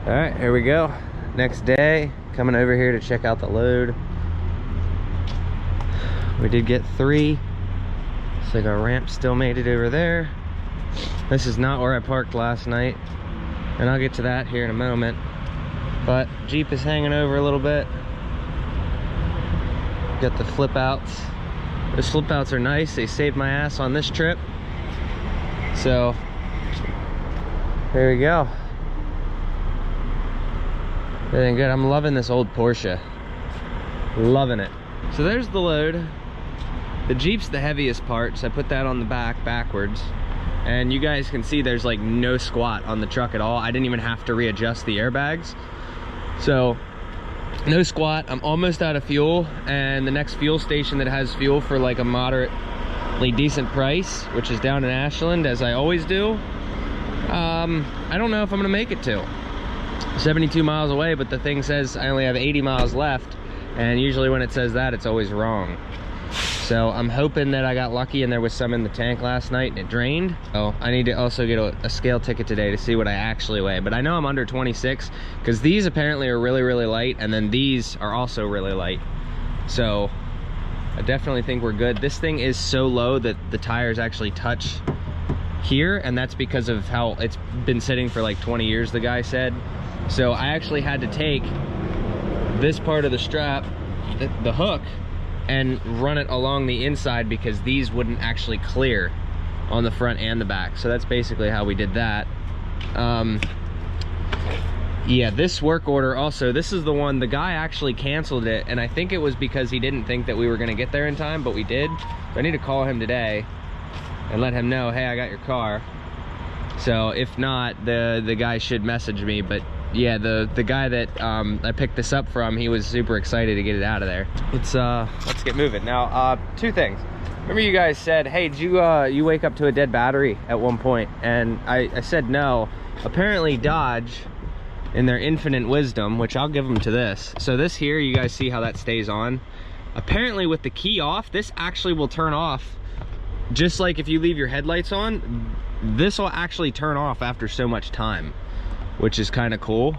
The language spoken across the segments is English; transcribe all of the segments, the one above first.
All right, here we go. Next day, coming over here to check out the load. We did get 3. Looks like our ramp still made it over there. This is not where I parked last night, and I'll get to that here in a moment. But Jeep is hanging over a little bit. Got the flip outs. Those flip outs are nice. They saved my ass on this trip. So there we go. Everything good. I'm loving this old Porsche. Loving it. So there's the load. The Jeep's the heaviest part, so I put that on the back backwards. And you guys can see there's like no squat on the truck at all. I didn't even have to readjust the airbags. So no squat. I'm almost out of fuel, and the next fuel station that has fuel for like a moderately decent price, which is down in Ashland, as I always do, I don't know if I'm gonna make it to 72 miles away, but the thing says I only have 80 miles left, and usually when it says that, it's always wrong. So I'm hoping that I got lucky and there was some in the tank last night and it drained. Oh, I need to also get a scale ticket today to see what I actually weigh, but I know I'm under 26 because these apparently are really, really light, and then these are also really light. So I definitely think we're good. This thing is so low that the tires actually touch here, and that's because of how it's been sitting for like 20 years, the guy said. So I actually had to take this part of the strap, the hook, and run it along the inside because these wouldn't actually clear on the front and the back. So that's basically how we did that. Yeah, this work order also, this is the one, the guy actually canceled it, and I think it was because he didn't think that we were gonna get there in time, but we did. So I need to call him today and let him know, hey, I got your car. So if not, the guy should message me. But yeah, the guy that I picked this up from, he was super excited to get it out of there. Let's get moving. Now, 2 things. Remember you guys said, hey, did you wake up to a dead battery at one point? And I said no. Apparently Dodge, in their infinite wisdom, which I'll give them to this. So this here, you guys see how that stays on? Apparently with the key off, this actually will turn off. Just like if you leave your headlights on, this will actually turn off after so much time, which is kind of cool.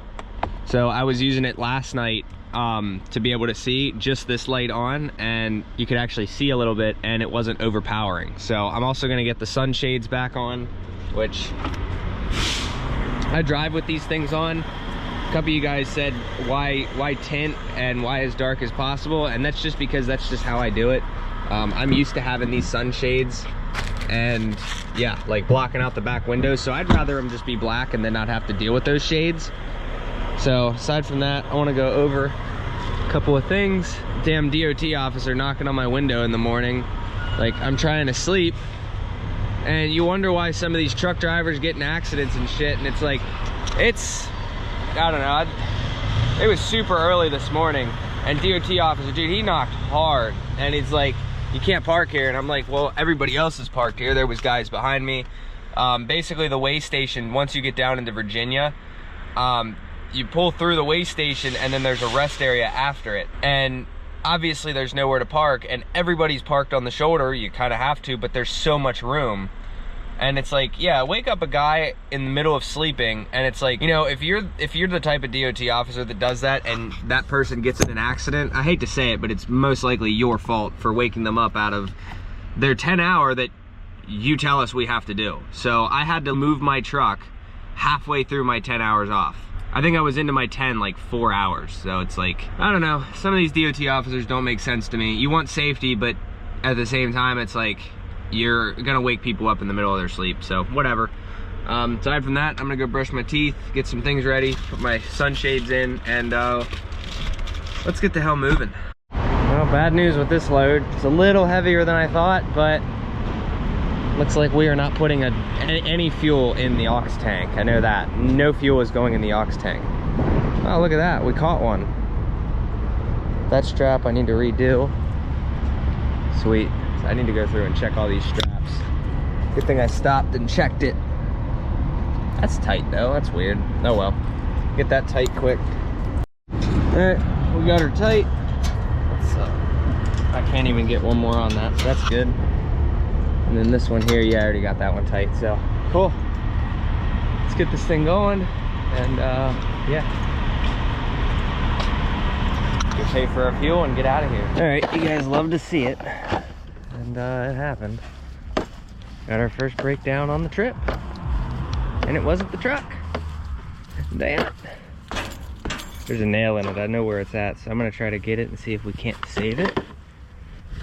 So I was using it last night to be able to see just this light on, and you could actually see a little bit, and it wasn't overpowering. So I'm also going to get the sunshades back on, which I drive with these things on. A couple of you guys said why tint and why as dark as possible, and that's just because that's just how I do it. I'm used to having these sunshades and yeah, like blocking out the back windows, so I'd rather them just be black and then not have to deal with those shades. So aside from that, I want to go over a couple of things. Damn DOT officer knocking on my window in the morning, like I'm trying to sleep, and you wonder why some of these truck drivers get in accidents and shit, and it's like, I don't know, it was super early this morning, and DOT officer, dude, he knocked hard, and he's like, you can't park here. And I'm like, well, everybody else is parked here. There was guys behind me. Basically the weigh station, once you get down into Virginia, you pull through the weigh station, and then there's a rest area after it, and obviously there's nowhere to park, and everybody's parked on the shoulder. You kind of have to, but there's so much room. And it's like, yeah, wake up a guy in the middle of sleeping, and it's like, you know, if you're the type of DOT officer that does that and that person gets in an accident, I hate to say it, but it's most likely your fault for waking them up out of their 10-hour that you tell us we have to do. So I had to move my truck halfway through my 10 hours off. I think I was into my 10 like 4 hours. So it's like, I don't know, some of these DOT officers don't make sense to me. You want safety, but at the same time, it's like, you're gonna wake people up in the middle of their sleep, so whatever. Aside from that, I'm gonna go brush my teeth, get some things ready, put my sunshades in, and let's get the hell moving. Well, bad news with this load. It's a little heavier than I thought, but looks like we are not putting any fuel in the aux tank. I know that. No fuel is going in the aux tank. Oh, look at that, we caught one. That strap I need to redo. Sweet. I need to go through and check all these straps. Good thing I stopped and checked it. That's tight though, that's weird. Oh well, get that tight quick. All right, we got her tight. I can't even get one more on that, so that's good. And then this one here, yeah, I already got that one tight, so cool. Let's get this thing going. and yeah, go pay for our fuel and get out of here. All right, you guys love to see it, and it happened. Got our first breakdown on the trip, and it wasn't the truck. Damn it. There's a nail in it. I know where it's at, so I'm gonna try to get it and see if we can't save it.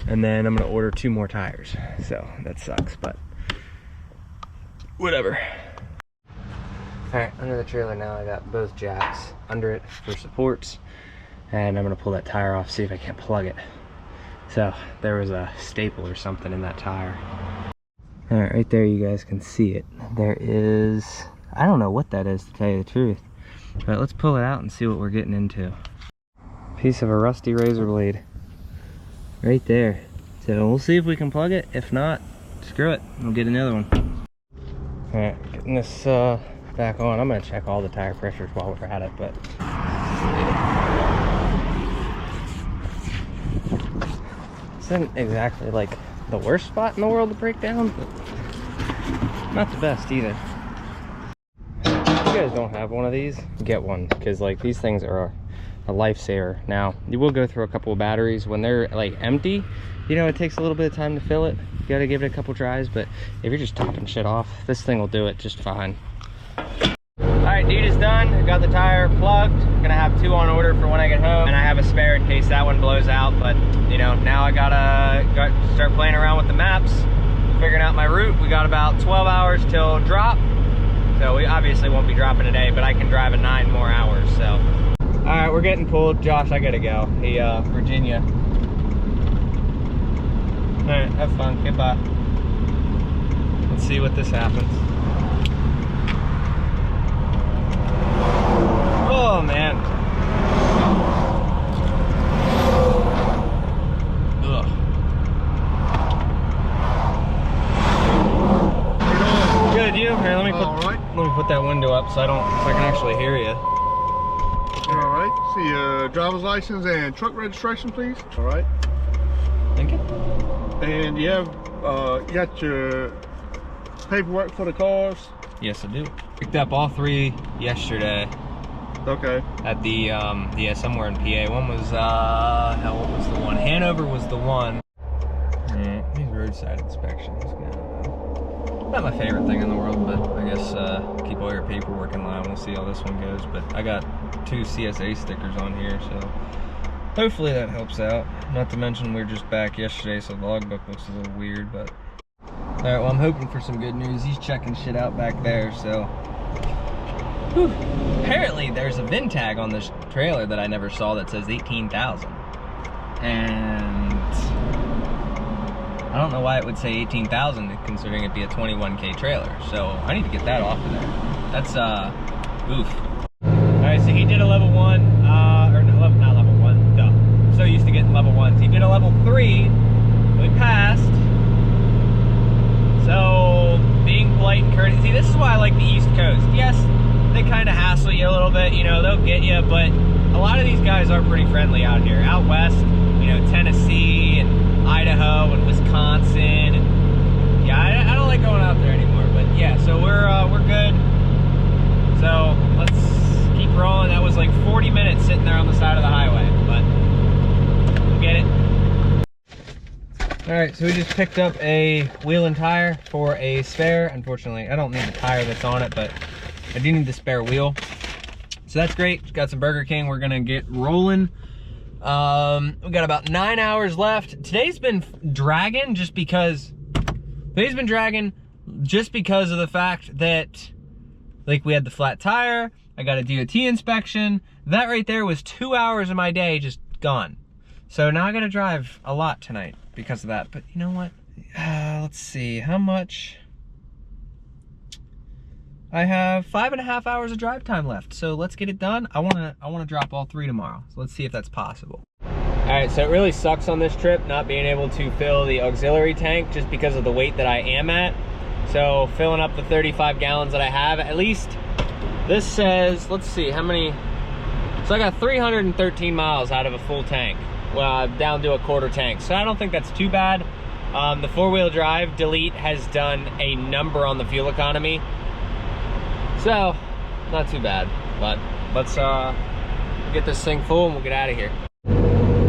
And then I'm gonna order 2 more tires. So that sucks, but whatever. All right, under the trailer now, I got both jacks under it for supports, and I'm gonna pull that tire off, see if I can't plug it. So there was a staple or something in that tire. All right, right there, you guys can see it. There is, I don't know what that is, to tell you the truth, but let's pull it out and see what we're getting into. Piece of a rusty razor blade right there. So we'll see if we can plug it. If not, screw it, we'll get another one. All right, getting this back on. I'm gonna check all the tire pressures while we're at it, but this isn't exactly like the worst spot in the world to break down, but not the best either. If you guys don't have one of these, get one, because like these things are a lifesaver. Now you will go through a couple of batteries when they're like empty, you know, it takes a little bit of time to fill it. You gotta give it a couple tries, but if you're just topping shit off, this thing will do it just fine. All right, deed is done. I got the tire plugged. I'm gonna have 2 on order for when I get home, and I have a spare in case that one blows out. But you know, now I gotta start playing around with the maps, figuring out my route. We got about 12 hours till drop, so we obviously won't be dropping today, but I can drive in 9 more hours. So, all right, we're getting pulled. Josh, I gotta go. He Virginia. All right, have fun. Goodbye. Let's see what this happens. Oh man. Ugh. Good, you? Here, let me put that window up so I can actually hear you. All right. See your driver's license and truck registration, please. All right. Thank you. And you have you got your paperwork for the cars? Yes, I do. Picked up all 3 yesterday. Okay. At the yeah, somewhere in PA. One was hell, what was the one? Hanover was the one. Yeah, these roadside inspections. Not my favorite thing in the world, but I guess keep all your paperwork in line. We'll see how this one goes. But I got 2 CSA stickers on here, so hopefully that helps out. Not to mention we're just back yesterday, so the logbook looks a little weird, but all right, well, I'm hoping for some good news. He's checking shit out back there, so whew. Apparently there's a VIN tag on this trailer that I never saw that says 18,000, and I don't know why it would say 18,000 considering it be a 21K trailer, so I need to get that off of there. That's oof. All right, so he did a level 1, or no, not level 1, duh. I'm so used to getting level 1s. He did a level 3, we passed. So being polite and courteous. See, this is why I like the East Coast. Yes, they kind of hassle you a little bit, you know, they'll get you, but a lot of these guys are pretty friendly out here. Out west, you know, Tennessee and Idaho and Wisconsin, and yeah, I don't like going out there anymore, but yeah, so we're good. So let's keep rolling. That was like 40 minutes sitting there on the side of the highway, but we'll get it. All right, so we just picked up a wheel and tire for a spare. Unfortunately, I don't need the tire that's on it, but I do need the spare wheel. So that's great. Got some Burger King. We're gonna get rolling. We got about 9 hours left. Today's been dragging just because of the fact that like we had the flat tire, I got a DOT inspection. That right there was 2 hours of my day just gone. So now I gotta drive a lot tonight because of that. But you know what? Let's see, how much? I have 5.5 hours of drive time left. So let's get it done. I wanna drop all 3 tomorrow. So let's see if that's possible. All right, so it really sucks on this trip not being able to fill the auxiliary tank just because of the weight that I am at. So filling up the 35 gallons that I have, at least this says, let's see how many. So I got 313 miles out of a full tank. Well, down to a quarter tank. So I don't think that's too bad. The 4-wheel drive delete has done a number on the fuel economy. So not too bad. But let's get this thing full and we'll get out of here.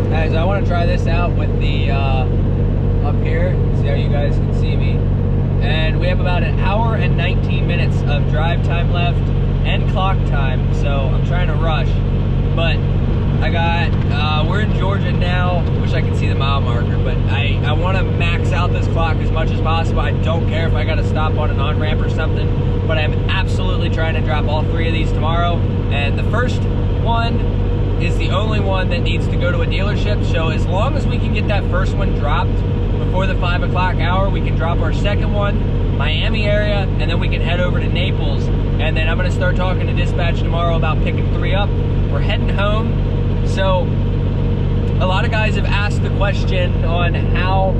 Guys, I want to try this out with the up here, see how you guys can see me. And we have about an hour and 19 minutes of drive time left and clock time, so I'm trying to rush. But I got, we're in Georgia now. Wish I could see the mile marker, but I want to max out this clock as much as possible. I don't care if I got to stop on an on-ramp or something, but I'm absolutely trying to drop all 3 of these tomorrow. And the first one is the only one that needs to go to a dealership, so as long as we can get that first one dropped before the 5 o'clock hour, we can drop our second one, Miami area, and then we can head over to Naples. And then I'm gonna start talking to dispatch tomorrow about picking 3 up. We're heading home. So a lot of guys have asked the question on how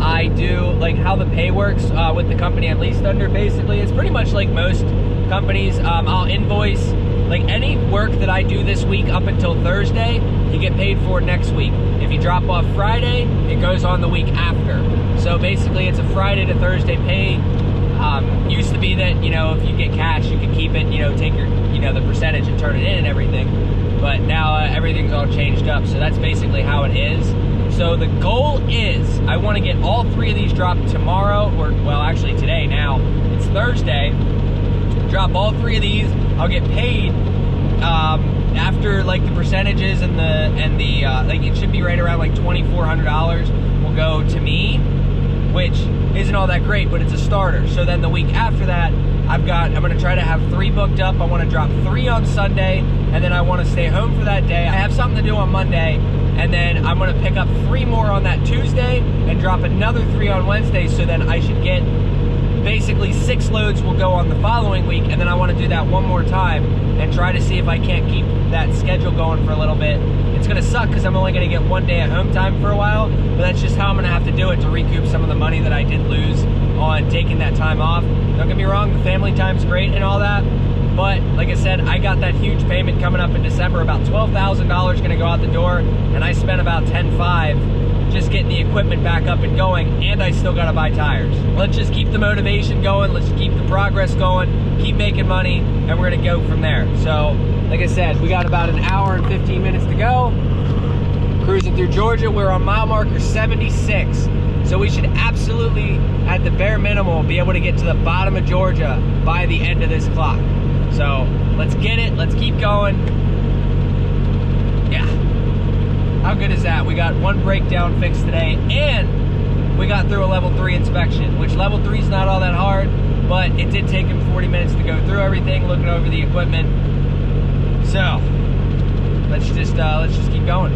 I do, like how the pay works with the company I'm leased under. Basically, it's pretty much like most companies. I'll invoice like any work that I do this week up until Thursday, you get paid for next week. If you drop off Friday, it goes on the week after. So basically it's a Friday to Thursday pay. Used to be that, you know, if you get cash, you could keep it, you know, take your, you know, the percentage and turn it in and everything. But now everything's all changed up. So that's basically how it is. So the goal is I want to get all 3 of these dropped tomorrow, or well, actually today now. It's Thursday. Drop all 3 of these. I'll get paid after like the percentages and the like it should be right around like $2,400 will go to me, which isn't all that great, but it's a starter. So then the week after that, I'm gonna try to have 3 booked up. I want to drop 3 on Sunday, and then I want to stay home for that day. I have something to do on Monday, and then I'm gonna pick up 3 more on that Tuesday and drop another 3 on Wednesday. So then I should get basically 6 loads will go on the following week, and then I want to do that one more time and try to see if I can't keep that schedule going for a little bit. It's gonna suck because I'm only gonna get 1 day at home time for a while, but that's just how I'm gonna have to do it to recoup some of the money that I did lose on taking that time off. Don't get me wrong, the family time's great and all that, but like I said, I got that huge payment coming up in December, about $12,000 gonna go out the door, and I spent about $10,500 just getting the equipment back up and going, and I still gotta buy tires. Let's just keep the motivation going, let's keep the progress going, keep making money, and we're gonna go from there. So, like I said, we got about an hour and 15 minutes to go. Cruising through Georgia, we're on mile marker 76. So we should absolutely, at the bare minimum, be able to get to the bottom of Georgia by the end of this clock. So, let's get it, let's keep going. Yeah. How good is that? We got 1 breakdown fixed today, and we got through a level 3 inspection, which level 3 is not all that hard, but it did take him 40 minutes to go through everything, looking over the equipment. So let's just keep going.